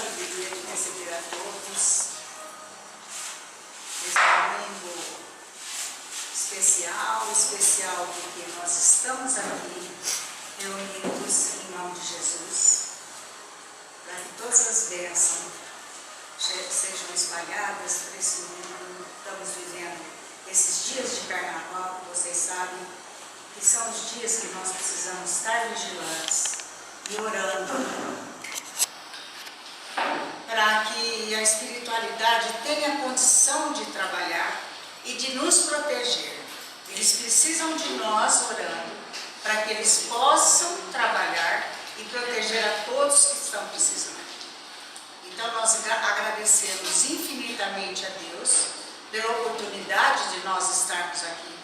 alegria de receber a todos nesse domingo especial, porque nós estamos aqui reunidos em nome de Jesus, para que todas as bênçãos sejam espalhadas por esse mundo. Estamos vivendo esses dias de carnaval, que vocês sabem que são os dias que nós precisamos estar vigilantes e orando, para que a espiritualidade tenha condição de trabalhar e de nos proteger. Eles precisam de nós orando, para que eles possam trabalhar e proteger a todos que estão precisando. Então nós agradecemos infinitamente a Deus pela oportunidade de nós estarmos aqui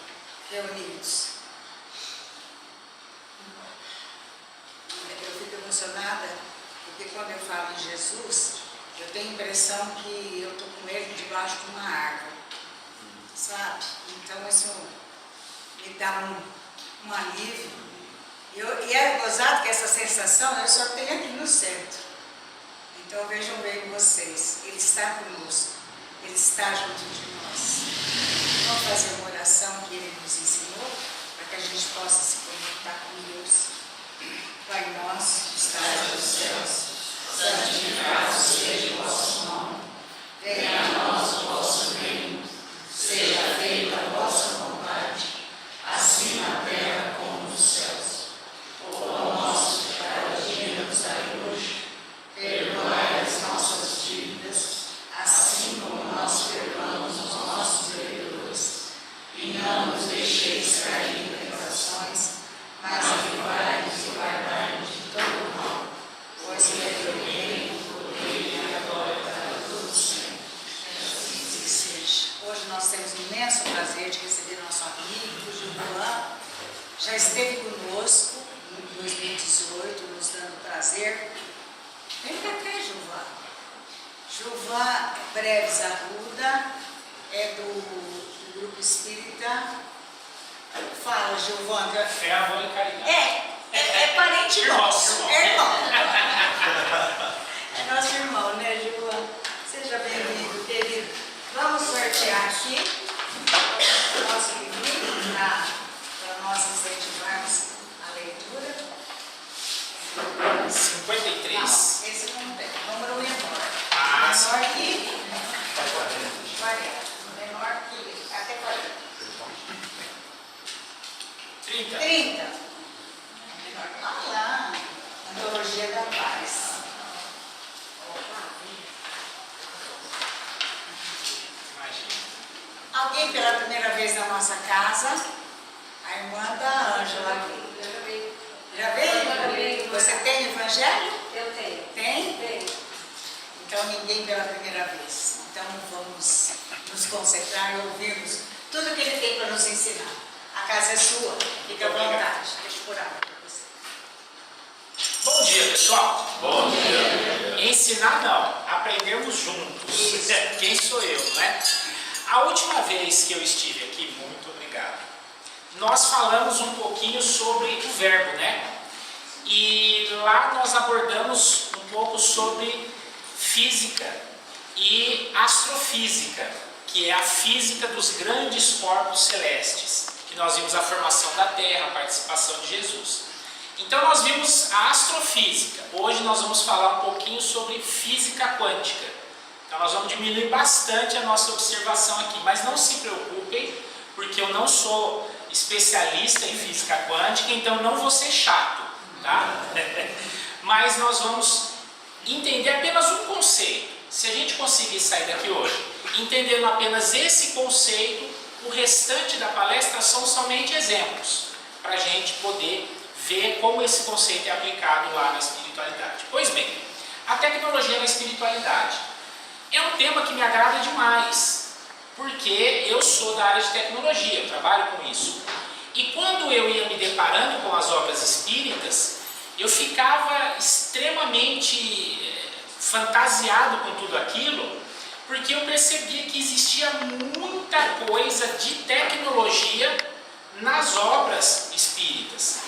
reunidos. Eu fico emocionada, porque quando eu falo em Jesus, eu tenho a impressão que eu estou com ele debaixo de uma árvore, sabe? Então isso me dá um alívio. E é gozado que essa sensação eu só tenho aqui no centro. Então vejam bem vocês, Ele está conosco, Ele está junto de nós. Vamos fazer uma oração que Ele nos ensinou, para que a gente possa se conectar com Deus. Pai nosso, que estás nos céus, santificado seja o vosso nome. Venha a nós o vosso reino. Seja feita a vossa vontade, assim na terra como nos céus. O pão nosso de cada dia nos dai hoje. Perdoai as nossas dívidas, assim como nós perdoamos os nossos devedores. E não nos deixeis cair em tentações, mas livrai-nos e guardai-nos de todo mal. Pois que é teu reino, o poder e a glória para todos sempre. Assim seja. Hoje nós temos um imenso prazer de receber nosso amigo Gilvan. Já esteve conosco em 2018, nos dando prazer. Vem pra cá, Gilvan. Gilvan Breves Arruda, é do Grupo Espírita. Fala, Gilvan. É amor e caridade. É parente nosso. É irmão. É nosso irmão, né, Gilvan? Seja bem-vindo, querido. Vamos sortear aqui o nosso livrinho para nós incentivarmos a leitura. 53. Não, esse não tem. Número menor. Ah, Menor que 40. Menor que até 40. 30. 30. Menor. Olha lá. Antologia da Paz. Imagina. Alguém pela primeira vez na nossa casa? A irmã da Ângela. Já veio? Você tem o Evangelho? Eu tenho. Tem? Tenho. Então ninguém pela primeira vez. Então vamos nos concentrar e ouvirmos tudo que ele tem para nos ensinar. A casa é sua, fica à vontade. Deixa eu curar para você. Bom dia, pessoal. Bom dia. Ensinar não, aprendemos juntos. Isso. Quem sou eu, né? A última vez que eu estive aqui, muito obrigado, nós falamos um pouquinho sobre o verbo, né? E lá nós abordamos um pouco sobre física e astrofísica, que é a física dos grandes corpos celestes, que nós vimos a formação da Terra, a participação de Jesus. Então nós vimos a astrofísica. Hoje nós vamos falar um pouquinho sobre física quântica. Então nós vamos diminuir bastante a nossa observação aqui, mas não se preocupem, porque eu não sou especialista em física quântica, então não vou ser chato, tá? Mas nós vamos entender apenas um conceito. Se a gente conseguir sair daqui hoje entendendo apenas esse conceito, o restante da palestra são somente exemplos, para a gente poder ver como esse conceito é aplicado lá na espiritualidade. Pois bem, a tecnologia na espiritualidade é um tema que me agrada demais, porque eu sou da área de tecnologia, eu trabalho com isso. E quando eu ia me deparando com as obras espíritas, eu ficava extremamente fantasiado com tudo aquilo, porque eu percebia que existia muita coisa de tecnologia nas obras espíritas.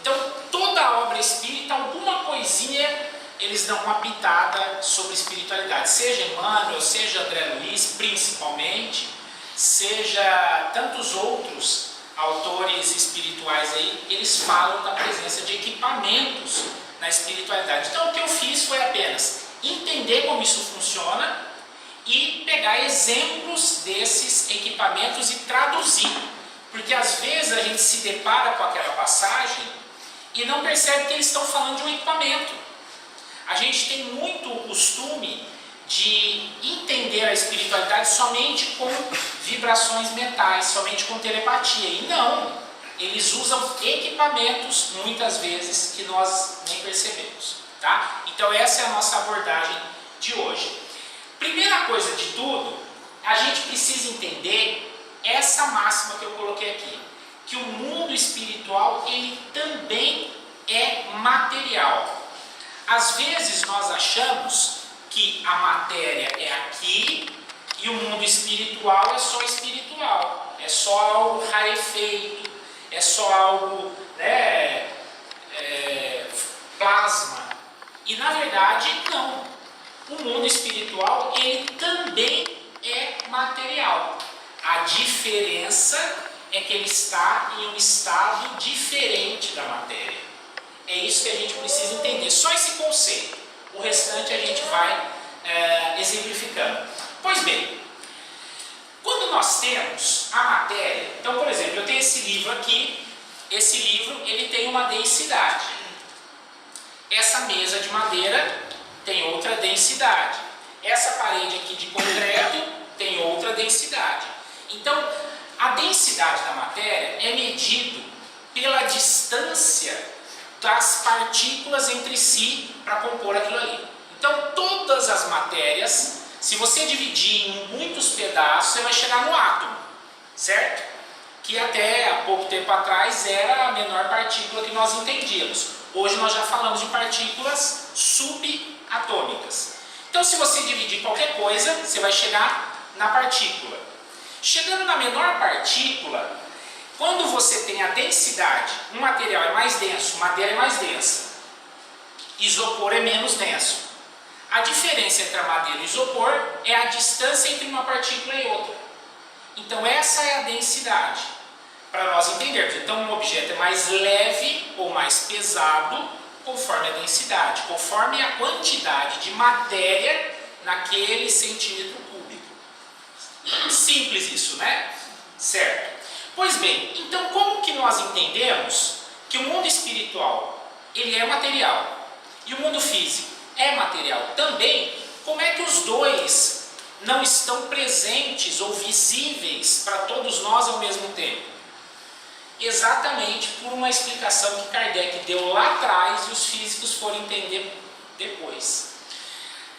Então, toda obra espírita, alguma coisinha eles dão uma pitada sobre espiritualidade. Seja Emmanuel, seja André Luiz, principalmente, seja tantos outros autores espirituais aí, eles falam da presença de equipamentos na espiritualidade. Então o que eu fiz foi apenas entender como isso funciona e pegar exemplos desses equipamentos e traduzir. Porque às vezes a gente se depara com aquela passagem e não percebe que eles estão falando de um equipamento. A gente tem muito o costume de entender a espiritualidade somente com vibrações mentais, somente com telepatia. E não, eles usam equipamentos, muitas vezes, que nós nem percebemos. Tá? Então essa é a nossa abordagem de hoje. Primeira coisa de tudo, a gente precisa entender essa máxima que eu coloquei aqui, que o mundo espiritual, ele também é material. Às vezes nós achamos que a matéria é aqui e o mundo espiritual é só espiritual, é só algo rarefeito, é só algo, né, plasma. E na verdade não. O mundo espiritual, ele também é material. A diferença é que ele está em um estado diferente da matéria. É isso que a gente precisa entender, só esse conceito. O restante a gente vai exemplificando. Pois bem, quando nós temos a matéria, então por exemplo, eu tenho esse livro aqui, esse livro ele tem uma densidade. Essa mesa de madeira tem outra densidade. Essa parede aqui de concreto tem outra densidade. Então, a densidade da matéria é medido pela distância das partículas entre si para compor aquilo ali. Então, todas as matérias, se você dividir em muitos pedaços, você vai chegar no átomo, certo? Que até há pouco tempo atrás era a menor partícula que nós entendíamos. Hoje nós já falamos de partículas subatômicas. Então, se você dividir qualquer coisa, você vai chegar na partícula. Chegando na menor partícula, quando você tem a densidade, um material é mais denso, madeira é mais densa, isopor é menos denso. A diferença entre a madeira e o isopor é a distância entre uma partícula e outra. Então essa é a densidade, para nós entendermos. Então um objeto é mais leve ou mais pesado, conforme a densidade, conforme a quantidade de matéria naquele centímetro cúbico. Simples isso, né? Certo. Pois bem, então como que nós entendemos que o mundo espiritual, ele é material, e o mundo físico é material também? Como é que os dois não estão presentes ou visíveis para todos nós ao mesmo tempo? Exatamente por uma explicação que Kardec deu lá atrás e os físicos foram entender depois.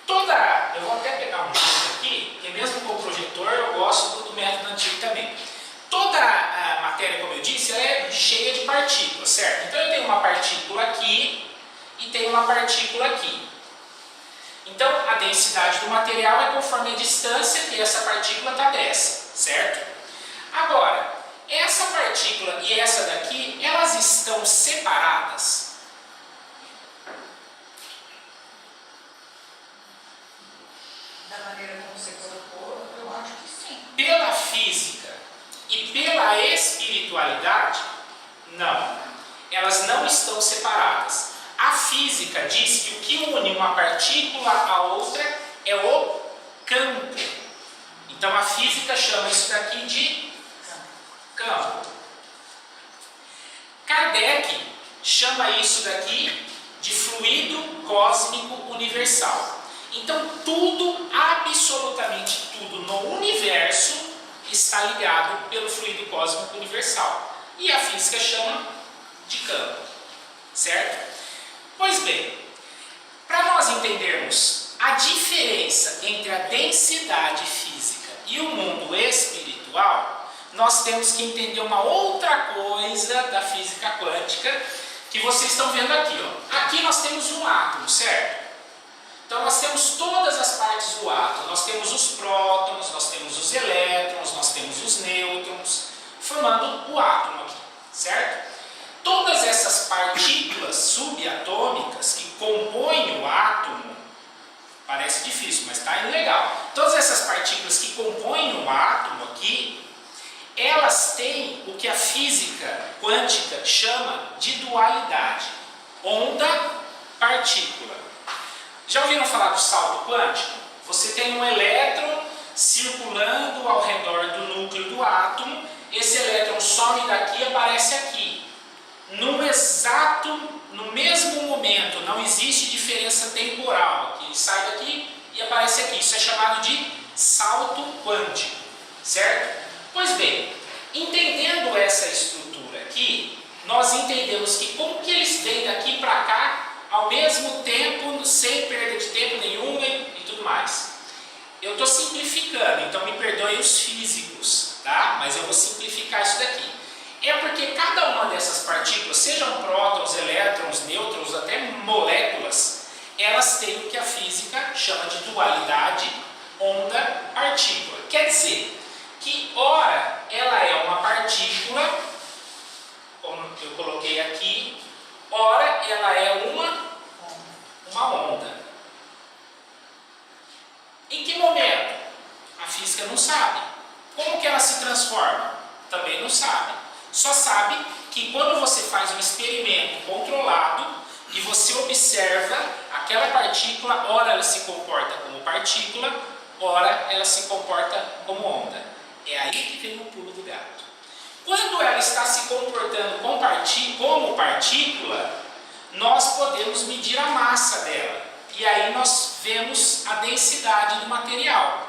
Eu vou até pegar um livro aqui, que mesmo com o projetor eu gosto do método antigo também. Toda a matéria, como eu disse, ela é cheia de partículas, certo? Então eu tenho uma partícula aqui e tenho uma partícula aqui. Então a densidade do material é conforme a distância que essa partícula está dessa, certo? Agora, essa partícula e essa daqui, elas estão separadas? Da maneira como você colocou, eu acho que sim. Pela física e pela espiritualidade, não. Elas não estão separadas. A física diz que o que une uma partícula à outra é o campo. Então a física chama isso daqui de campo. Kardec chama isso daqui de fluido cósmico universal. Então tudo, absolutamente tudo no universo está ligado pelo fluido cósmico universal. E a física chama de campo, certo? Pois bem, para nós entendermos a diferença entre a densidade física e o mundo espiritual, nós temos que entender uma outra coisa da física quântica que vocês estão vendo aqui, ó. Aqui nós temos um átomo, certo? Então nós temos todas as partes do átomo. Nós temos os prótons, nós temos os elétrons, nós temos os nêutrons, formando o átomo aqui, certo? Todas essas partículas subatômicas que compõem o átomo, parece difícil, mas está indo legal. Todas essas partículas que compõem o átomo aqui, elas têm o que a física quântica chama de dualidade. Onda-partícula. Já ouviram falar do salto quântico? Você tem um elétron circulando ao redor do núcleo do átomo, esse elétron some daqui e aparece aqui. No mesmo momento, não existe diferença temporal, que ele sai daqui e aparece aqui. Isso é chamado de salto quântico, certo? Pois bem, entendendo essa estrutura aqui, nós entendemos que como que eles vêm daqui para cá, ao mesmo tempo, sem perda de tempo nenhum e tudo mais. Eu estou simplificando, então me perdoem os físicos, tá? Mas eu vou simplificar isso daqui. É porque cada uma dessas partículas, sejam prótons, elétrons, nêutrons, até moléculas, elas têm o que a física chama de dualidade onda-partícula. Quer dizer que, ora, ela é uma partícula, como eu coloquei aqui, ora, ela é uma onda. Em que momento? A física não sabe. Como que ela se transforma? Também não sabe. Só sabe que quando você faz um experimento controlado e você observa aquela partícula, ora ela se comporta como partícula, ora ela se comporta como onda. É aí que vem o pulo do gato. Quando ela está se comportando como partícula, nós podemos medir a massa dela. E aí nós vemos a densidade do material.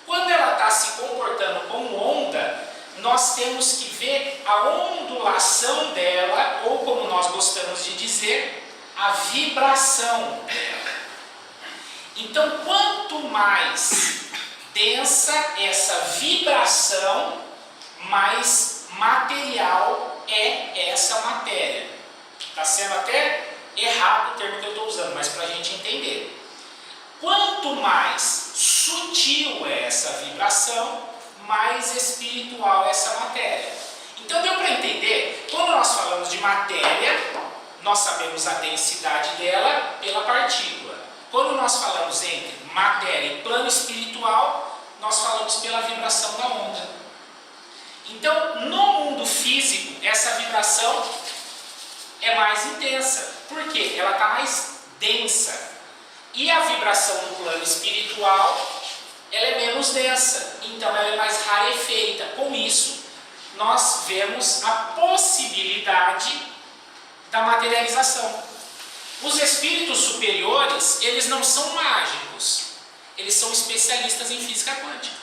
Quando ela está se comportando como onda, nós temos que ver a ondulação dela, ou como nós gostamos de dizer, a vibração dela. Então, quanto mais densa essa vibração, mais material é essa matéria. Está sendo até errado o termo que eu estou usando, mas para a gente entender. Quanto mais sutil é essa vibração, mais espiritual é essa matéria. Então deu para entender? Quando nós falamos de matéria, nós sabemos a densidade dela pela partícula. Quando nós falamos entre matéria e plano espiritual, nós falamos pela vibração da onda. Então, no mundo físico, essa vibração é mais intensa. Por quê? Ela está mais densa. E a vibração no plano espiritual, ela é menos densa. Então, ela é mais rarefeita. Com isso, nós vemos a possibilidade da materialização. Os espíritos superiores, eles não são mágicos. Eles são especialistas em física quântica.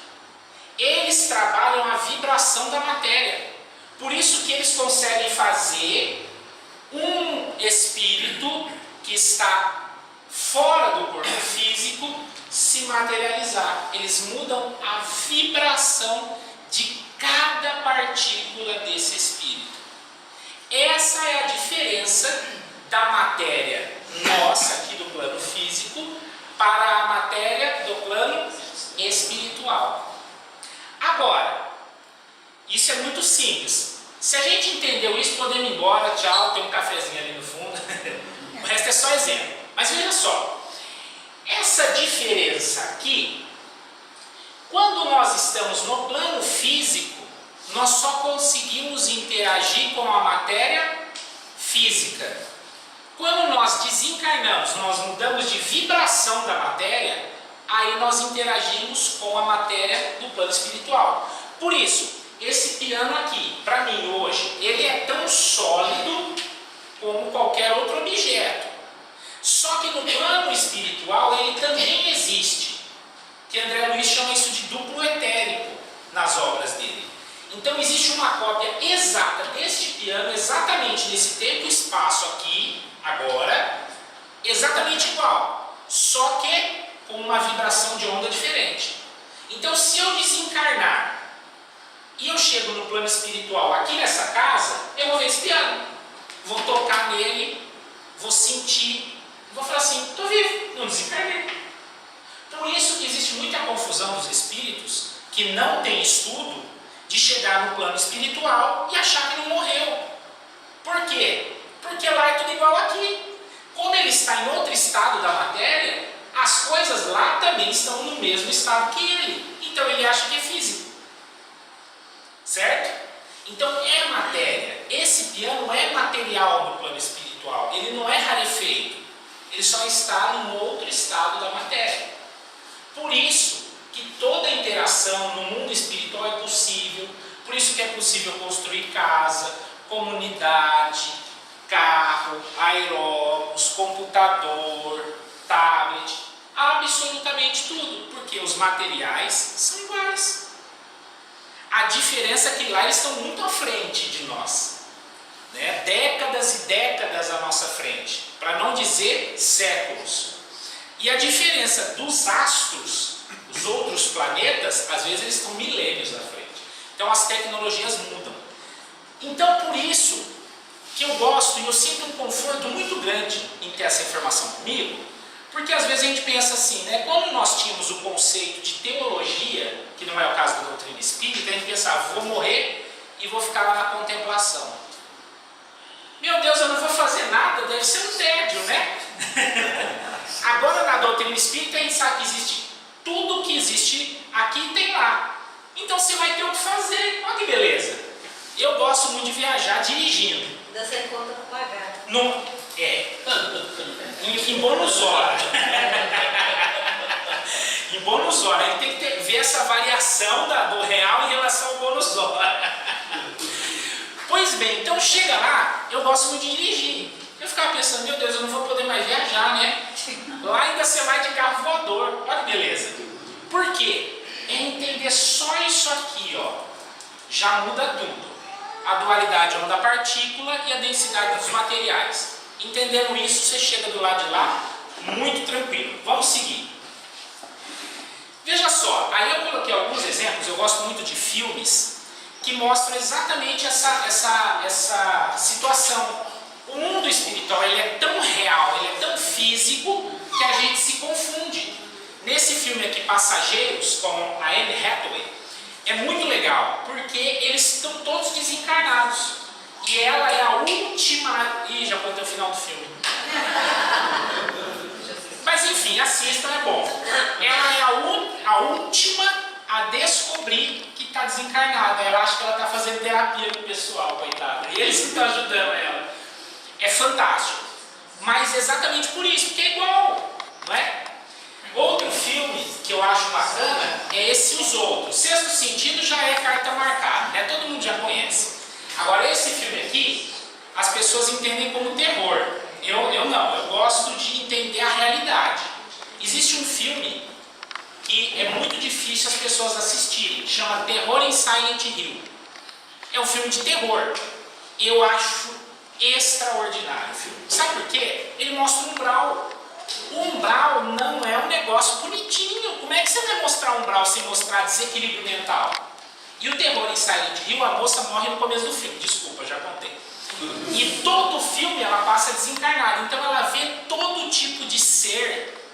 Eles trabalham a vibração da matéria. Por isso que eles conseguem fazer um espírito que está fora do corpo físico se materializar. Eles mudam a vibração de cada partícula desse espírito. Essa é a diferença da matéria nossa aqui do plano físico para a matéria do plano espiritual. Agora, isso é muito simples. Se a gente entendeu isso, podemos ir embora, tchau, tem um cafezinho ali no fundo. O resto é só exemplo. Mas veja só, essa diferença aqui, quando nós estamos no plano físico, nós só conseguimos interagir com a matéria física. Quando nós desencarnamos, nós mudamos de vibração da matéria, aí nós interagimos com a matéria do plano espiritual. Por isso, esse piano aqui, para mim hoje, ele é tão sólido como qualquer outro objeto. Só que no plano espiritual ele também existe, que André Luiz chama isso de duplo etérico nas obras dele. Então existe uma cópia exata deste piano, exatamente nesse tempo e espaço aqui, agora, exatamente igual, só que com uma vibração de onda diferente. Então se eu desencarnar e eu chego no plano espiritual aqui nessa casa, eu vou ver esse piano, vou tocar nele, vou sentir, vou falar assim, estou vivo, não desencarnei. Por isso que existe muita confusão dos espíritos que não tem estudo de chegar no plano espiritual e achar que não morreu. Por quê? Porque lá é tudo igual aqui. como ele está em outro estado da matéria, as coisas lá também estão no mesmo estado que ele. Então ele acha que é físico. Certo? Então é matéria. Esse piano é material no plano espiritual. Ele não é rarefeito. Ele só está num outro estado da matéria. Por isso que toda interação no mundo espiritual é possível. Por isso que é possível construir casa, comunidade, carro, aeróbus, computador, tablet, absolutamente tudo, porque os materiais são iguais. A diferença é que lá eles estão muito à frente de nós, né? Décadas e décadas à nossa frente, para não dizer séculos. E a diferença dos astros, os outros planetas, às vezes eles estão milênios à frente. Então as tecnologias mudam. Então por isso que eu gosto e eu sinto um conforto muito grande em ter essa informação comigo, porque às vezes a gente pensa assim, né? Quando nós tínhamos o conceito de teologia, que não é o caso da doutrina espírita, a gente pensava, vou morrer e vou ficar lá na contemplação. Meu Deus, eu não vou fazer nada, deve ser um tédio, né? Agora na doutrina espírita a gente sabe que existe tudo que existe aqui e tem lá. Então você vai ter o que fazer. Olha que beleza. Eu gosto muito de viajar dirigindo. Ainda sem conta para pagar. Não, em bônus hora. Em bônus hora. A gente tem que ver essa variação do real em relação ao bônus hora. Pois bem, então chega lá, eu gosto muito de dirigir. Eu ficava pensando, meu Deus, eu não vou poder mais viajar, né? Lá ainda você vai de carro voador. Olha que beleza. Por quê? É entender só isso aqui, ó. Já muda tudo. A dualidade onda-partícula e a densidade dos materiais. Entendendo isso, você chega do lado de lá muito tranquilo. Vamos seguir. Veja só, aí eu coloquei alguns exemplos, eu gosto muito de filmes que mostram exatamente essa situação. O mundo espiritual ele é tão real, ele é tão físico, que a gente se confunde. Nesse filme aqui, Passageiros, com a Anne Hathaway, é muito legal, porque eles estão todos desencarnados. E ela é a última... Ih, já contei o final do filme. Mas enfim, assistam, é bom. Ela é a última a descobrir que está desencarnada. Ela acha que ela está fazendo terapia com o pessoal, coitada. E eles que estão ajudando ela. É fantástico. Mas exatamente por isso, porque é igual, não é? Outro filme que eu acho bacana é esse Os Outros. Sexto Sentido já é carta marcada, né? Todo mundo já conhece. Agora esse filme aqui, as pessoas entendem como terror. Eu não, eu gosto de entender a realidade. Existe um filme que é muito difícil as pessoas assistirem, chama Terror em Silent Hill. É um filme de terror. Eu acho extraordinário o filme. Sabe por quê? Ele mostra um umbral. O umbral não é um negócio bonitinho. Como é que você vai mostrar umbral sem mostrar desequilíbrio mental? E o Terror em Silent Hill, a moça morre no começo do filme. Desculpa, já contei. E todo o filme ela passa desencarnada. Então ela vê todo tipo de ser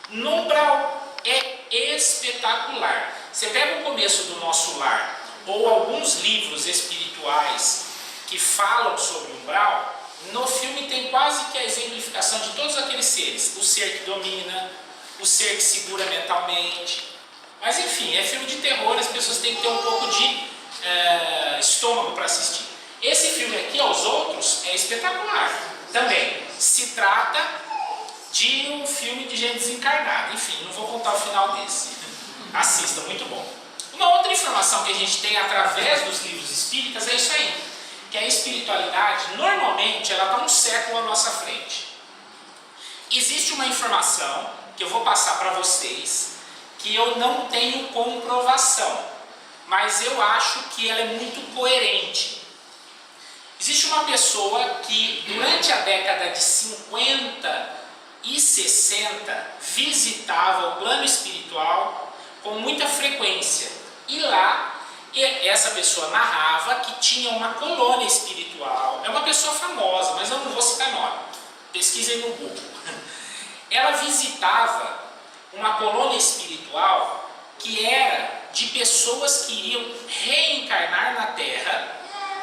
no umbral. É espetacular. Você pega o começo do Nosso Lar, ou alguns livros espirituais que falam sobre o umbral, no filme tem quase que a exemplificação de todos aqueles seres. O ser que domina, o ser que segura mentalmente. Mas enfim, é filme de terror, as pessoas têm que ter um pouco de estômago para assistir. Esse filme aqui, Os Outros, é espetacular. Também se trata de um filme de gente desencarnada. Enfim, não vou contar o final desse. Assista, muito bom. Uma outra informação que a gente tem através dos livros espíritas é isso aí. Que a espiritualidade, normalmente, ela está um século à nossa frente. Existe uma informação que eu vou passar para vocês, que eu não tenho comprovação, mas eu acho que ela é muito coerente. Existe uma pessoa que, durante a década de 50 e 60, visitava o plano espiritual com muita frequência. E lá, essa pessoa narrava que tinha uma colônia espiritual. É uma pessoa famosa, mas eu não vou citar nome. Pesquisem no Google. Ela visitava uma colônia espiritual que era de pessoas que iriam reencarnar na Terra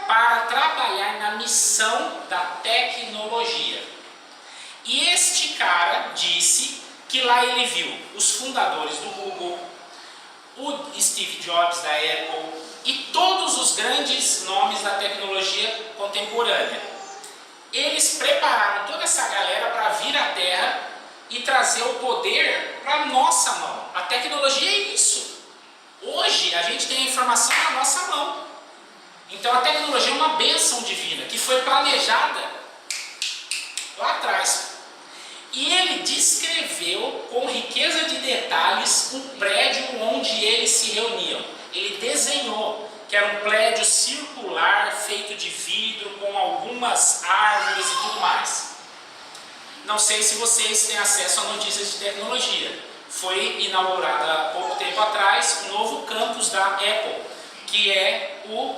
para trabalhar na missão da tecnologia. E este cara disse que lá ele viu os fundadores do Google, o Steve Jobs da Apple e todos os grandes nomes da tecnologia contemporânea. Eles prepararam toda essa galera para vir à Terra e trazer o poder para a nossa mão. A tecnologia é isso. Hoje a gente tem a informação na nossa mão. Então a tecnologia é uma bênção divina que foi planejada lá atrás. E ele descreveu com riqueza de detalhes um prédio onde eles se reuniam. Ele desenhou que era um prédio circular feito de vidro com algumas árvores e tudo mais. Não sei se vocês têm acesso a notícias de tecnologia. Foi inaugurado há pouco tempo atrás o novo campus da Apple, que é o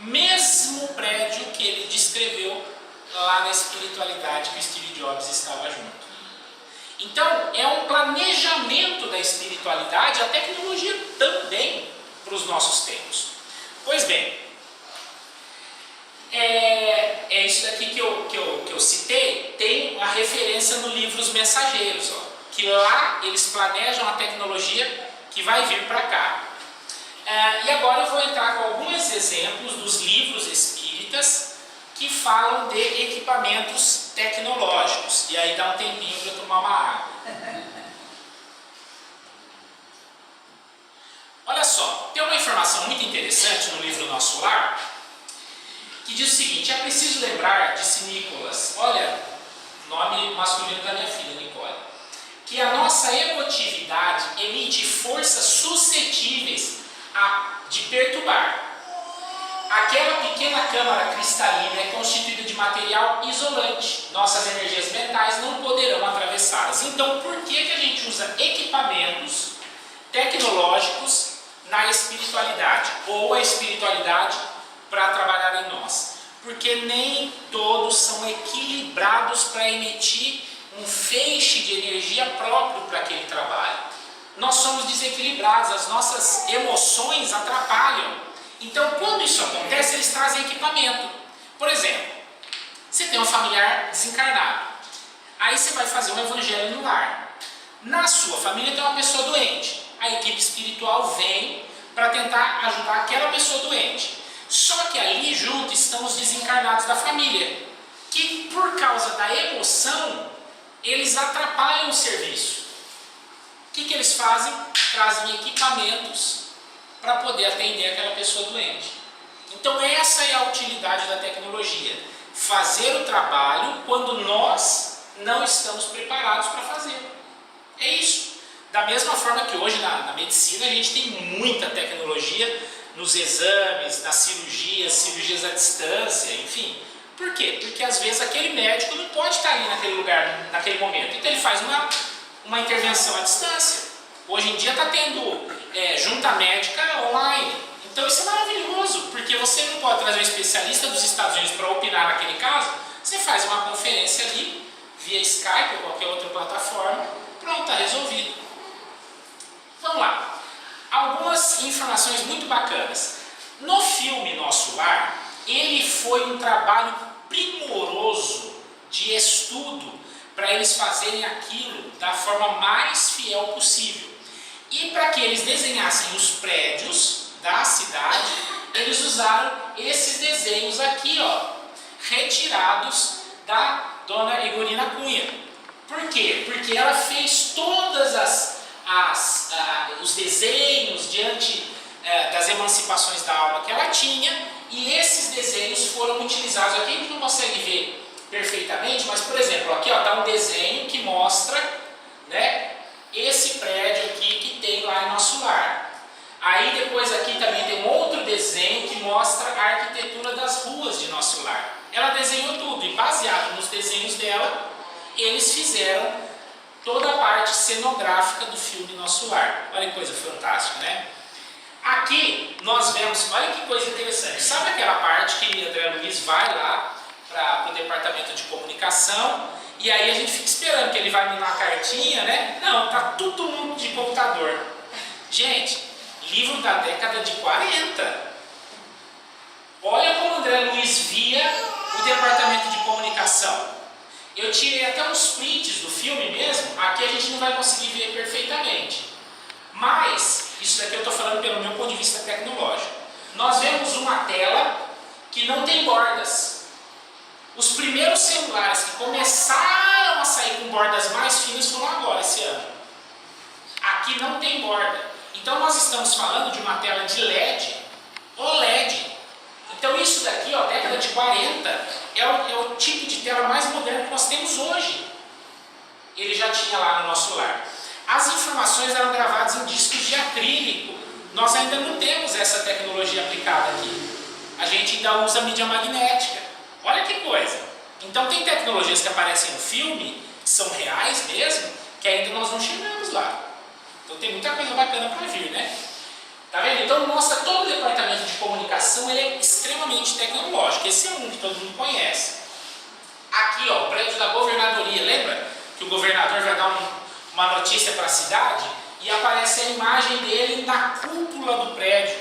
mesmo prédio que ele descreveu lá na espiritualidade que o Steve Jobs estava junto. Então, é um planejamento da espiritualidade, a tecnologia também, para os nossos tempos. Pois bem, é isso daqui que eu citei, tem a referência no livro Os Mensageiros, ó, que lá eles planejam a tecnologia que vai vir para cá. E agora eu vou entrar com alguns exemplos dos livros espíritas que falam de equipamentos tecnológicos. E aí dá um tempinho para eu tomar uma água. Olha só, tem uma informação muito interessante no livro Nosso Lar, que diz o seguinte: é preciso lembrar, disse Nicolas, olha, nome masculino da minha filha, Nicole, que a nossa emotividade emite forças suscetíveis de perturbar. Aquela pequena câmara cristalina é constituída de material isolante. Nossas energias mentais não poderão atravessá-las. Então, por que a gente usa equipamentos tecnológicos na espiritualidade? Ou a espiritualidade para trabalhar em nós? Porque nem todos são equilibrados para emitir um feixe de energia próprio para aquele trabalho. Nós somos desequilibrados, as nossas emoções atrapalham. Então, quando isso acontece, eles trazem equipamento. Por exemplo, você tem um familiar desencarnado. Aí você vai fazer um evangelho no lar. Na sua família tem uma pessoa doente. A equipe espiritual vem para tentar ajudar aquela pessoa doente. Só que ali junto estão os desencarnados da família, que por causa da emoção, eles atrapalham o serviço. O que eles fazem? Trazem equipamentos para poder atender aquela pessoa doente. Então essa é a utilidade da tecnologia. Fazer o trabalho quando nós não estamos preparados para fazer. É isso. Da mesma forma que hoje na medicina a gente tem muita tecnologia nos exames, nas cirurgias à distância, enfim. Por quê? Porque às vezes aquele médico não pode estar ali naquele lugar, naquele momento. Então ele faz uma intervenção à distância. Hoje em dia está tendo junta médica online. Então isso é maravilhoso, porque você não pode trazer um especialista dos Estados Unidos para opinar naquele caso. Você faz uma conferência ali, via Skype ou qualquer outra plataforma, pronto, está resolvido. Vamos lá. Algumas informações muito bacanas. No filme Nosso Lar, ele foi um trabalho primoroso de estudo para eles fazerem aquilo da forma mais fiel possível. E para que eles desenhassem os prédios da cidade, eles usaram esses desenhos aqui, ó, retirados da dona Egorina Cunha. Por quê? Porque ela fez todas os desenhos diante das emancipações da alma que ela tinha, e esses desenhos foram utilizados aqui. A gente não consegue ver perfeitamente, mas por exemplo, aqui está um desenho que mostra, né, esse prédio aqui que tem lá em Nosso Lar. Aí depois aqui também tem um outro desenho que mostra a arquitetura das ruas de Nosso Lar. Ela desenhou tudo e baseado nos desenhos dela, eles fizeram toda a parte cenográfica do filme Nosso Lar. Olha que coisa fantástica, né? Aqui nós vemos, olha que coisa interessante. Sabe aquela parte que André Luiz vai lá para o departamento de comunicação e aí a gente fica esperando que ele vai me dar uma cartinha, né? Não, tá todo mundo de computador. Gente, livro da década de 40. Olha como André Luiz via o departamento de comunicação. Eu tirei até uns prints do filme mesmo, aqui a gente não vai conseguir ver perfeitamente. Mas, isso daqui eu estou falando pelo meu ponto de vista tecnológico. Nós vemos uma tela que não tem bordas. Os primeiros celulares que começaram a sair com bordas mais finas foram agora, esse ano. Aqui não tem borda. Então nós estamos falando de uma tela de LED, OLED. Então isso daqui, ó, década de 40, é o tipo de tela mais moderna que nós temos hoje. Ele já tinha lá no nosso lar. As informações eram gravadas em discos de acrílico. Nós ainda não temos essa tecnologia aplicada aqui. A gente ainda usa mídia magnética. Olha que coisa. Então tem tecnologias que aparecem no filme, que são reais mesmo, que ainda nós não chegamos lá. Então tem muita coisa bacana para vir, né? Tá vendo? Então mostra todo o departamento de comunicação, ele é extremamente tecnológico. Esse é um que todo mundo conhece. Aqui, ó, o prédio da governadoria. Lembra que o governador vai dar uma notícia para a cidade e aparece a imagem dele na cúpula do prédio?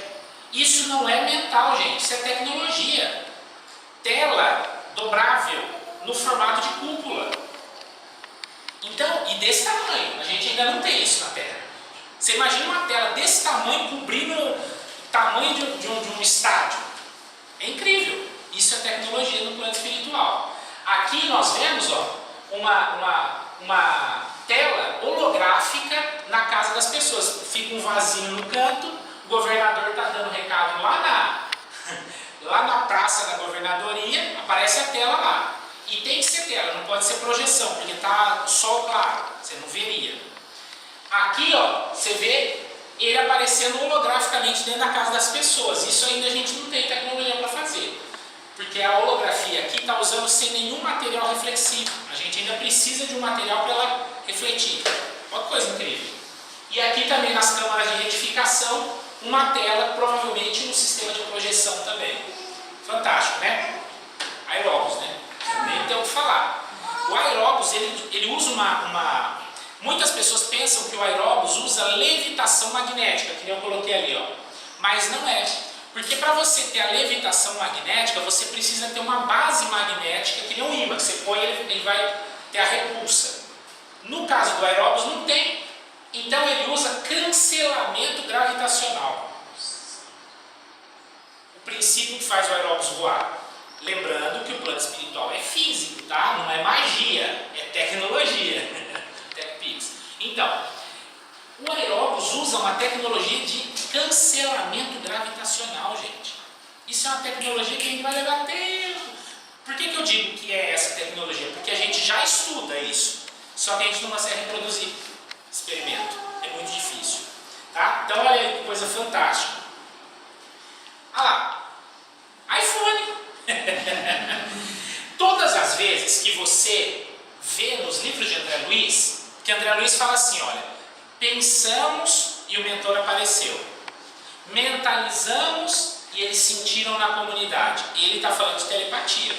Isso não é mental, gente. Isso é tecnologia. Tela dobrável no formato de cúpula. Então, e desse tamanho. A gente ainda não tem isso na Terra. Você imagina uma tela desse tamanho cobrindo o tamanho de um estádio. É incrível. Isso é tecnologia no plano espiritual. Aqui nós vemos, ó, uma tela holográfica na casa das pessoas. Fica um vasinho no canto, o governador está dando recado lá na praça da governadoria, aparece a tela lá. E tem que ser tela, não pode ser projeção, porque está o sol claro, você não veria. Aqui, ó, você vê ele aparecendo holograficamente dentro da casa das pessoas. Isso ainda a gente não tem tecnologia para fazer. Porque a holografia aqui está usando sem nenhum material reflexivo. A gente ainda precisa de um material para ela refletir. Olha que coisa incrível. E aqui também nas câmaras de retificação, uma tela, provavelmente um sistema de projeção também. Fantástico, né? Aeróbus, né? Nem tem o que falar. O aeróbus, ele usa Muitas pessoas pensam que o aeróbus usa levitação magnética, que eu coloquei ali, ó. Mas não é. Porque para você ter a levitação magnética, você precisa ter uma base magnética, que nem um ímã, que você põe, ele vai ter a repulsa. No caso do aeróbus, não tem. Então ele usa cancelamento gravitacional. O princípio que faz o aeróbus voar. Lembrando que o plano espiritual é físico, tá? Não é magia, é tecnologia. TechPix. Então, o aeróbus usa uma tecnologia de cancelamento gravitacional, gente. Isso é uma tecnologia que a gente vai levar tempo. Por que eu digo que é essa tecnologia? Porque a gente já estuda isso, só que a gente não consegue reproduzir experimento. É muito difícil. Tá? Então, olha aí que coisa fantástica. Olha lá. iPhone. Todas as vezes que você vê nos livros de André Luiz, que André Luiz fala assim, olha, pensamos e o mentor apareceu. Mentalizamos e eles sentiram na comunidade. E ele está falando de telepatia.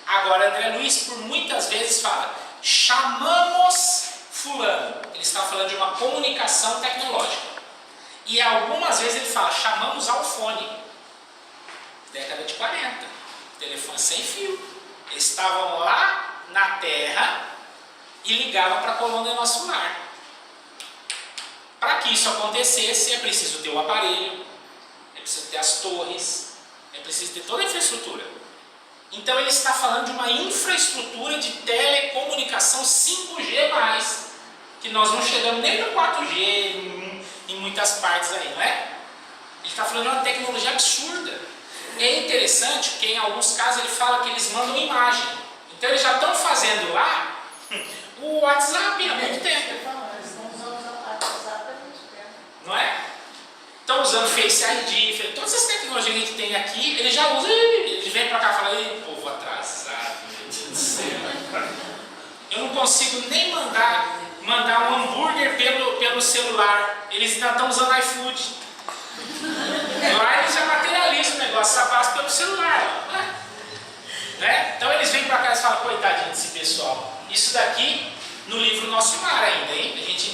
Agora, André Luiz, por muitas vezes, fala, chamamos fulano. Ele está falando de uma comunicação tecnológica. E algumas vezes ele fala, chamamos ao fone. Década de 40. Telefone sem fio. Eles estavam lá na Terra e ligavam para a colônia do nosso lar. Para que isso acontecesse, é preciso ter o aparelho, é preciso ter as torres, é preciso ter toda a infraestrutura. Então ele está falando de uma infraestrutura de telecomunicação 5G+, que nós não chegamos nem no 4G em muitas partes aí, não é? Ele está falando de uma tecnologia absurda. É interessante porque em alguns casos ele fala que eles mandam imagem. Então eles já estão fazendo lá o WhatsApp há muito tempo. Não é? Estão usando Face ID, todas as tecnologias que a gente tem aqui, ele já usa, ele vem para cá e fala, ei, povo atrasado, meu Deus do céu. Eu não consigo nem mandar um hambúrguer pelo celular. Eles ainda estão usando iFood. Lá eles já materializam o negócio, só passa pelo celular. Né? Então eles vêm para cá e falam, coitadinho desse pessoal. Isso daqui no livro Nosso Lar ainda, hein? A gente